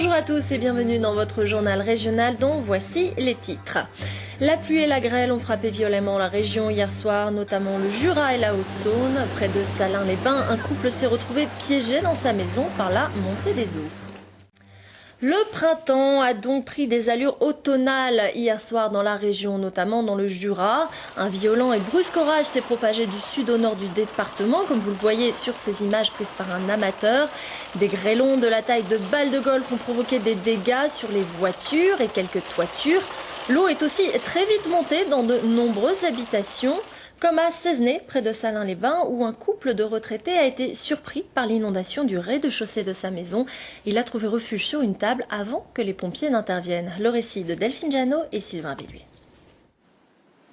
Bonjour à tous et bienvenue dans votre journal régional dont voici les titres. La pluie et la grêle ont frappé violemment la région hier soir, notamment le Jura et la Haute-Saône. Près de Salins-les-Bains, un couple s'est retrouvé piégé dans sa maison par la montée des eaux. Le printemps a donc pris des allures automnales hier soir dans la région, notamment dans le Jura. Un violent et brusque orage s'est propagé du sud au nord du département, comme vous le voyez sur ces images prises par un amateur. Des grêlons de la taille de balles de golf ont provoqué des dégâts sur les voitures et quelques toitures. L'eau est aussi très vite montée dans de nombreuses habitations, comme à Cesnay, près de Salins-les-Bains, où un couple de retraités a été surpris par l'inondation du rez-de-chaussée de sa maison. Il a trouvé refuge sur une table avant que les pompiers n'interviennent. Le récit de Delphine Janot et Sylvain Velluy.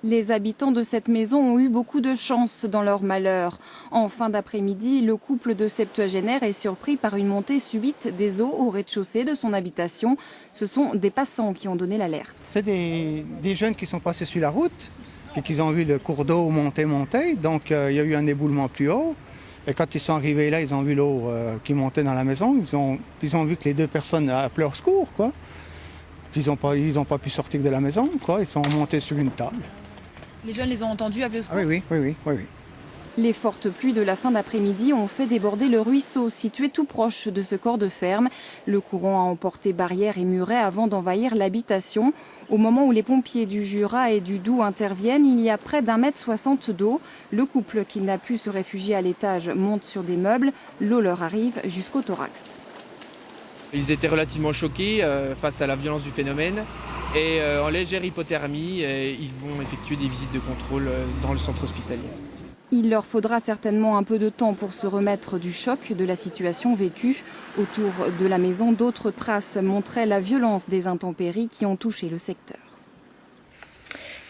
Les habitants de cette maison ont eu beaucoup de chance dans leur malheur. En fin d'après-midi, le couple de septuagénaires est surpris par une montée subite des eaux au rez-de-chaussée de son habitation. Ce sont des passants qui ont donné l'alerte. C'est des jeunes qui sont passés sur la route et qui ont vu le cours d'eau monter. Donc il y a eu un éboulement plus haut. Et quand ils sont arrivés là, ils ont vu l'eau qui montait dans la maison. Ils ont vu que les deux personnes appelaient au secours, quoi. Puis ils n'ont pas pu sortir de la maison, quoi. Ils sont montés sur une table. Les jeunes les ont entendus appeler au secours ? Oui. Les fortes pluies de la fin d'après-midi ont fait déborder le ruisseau situé tout proche de ce corps de ferme. Le courant a emporté barrières et murets avant d'envahir l'habitation. Au moment où les pompiers du Jura et du Doubs interviennent, il y a près d'1,60 m d'eau. Le couple qui n'a pu se réfugier à l'étage monte sur des meubles. L'eau leur arrive jusqu'au thorax. Ils étaient relativement choqués face à la violence du phénomène et en légère hypothermie, ils vont effectuer des visites de contrôle dans le centre hospitalier. Il leur faudra certainement un peu de temps pour se remettre du choc de la situation vécue. Autour de la maison, d'autres traces montraient la violence des intempéries qui ont touché le secteur.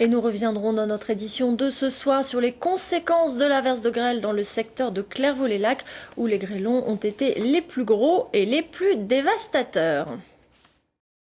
Et nous reviendrons dans notre édition de ce soir sur les conséquences de l'averse de grêle dans le secteur de Clairvaux-les-Lacs, où les grêlons ont été les plus gros et les plus dévastateurs.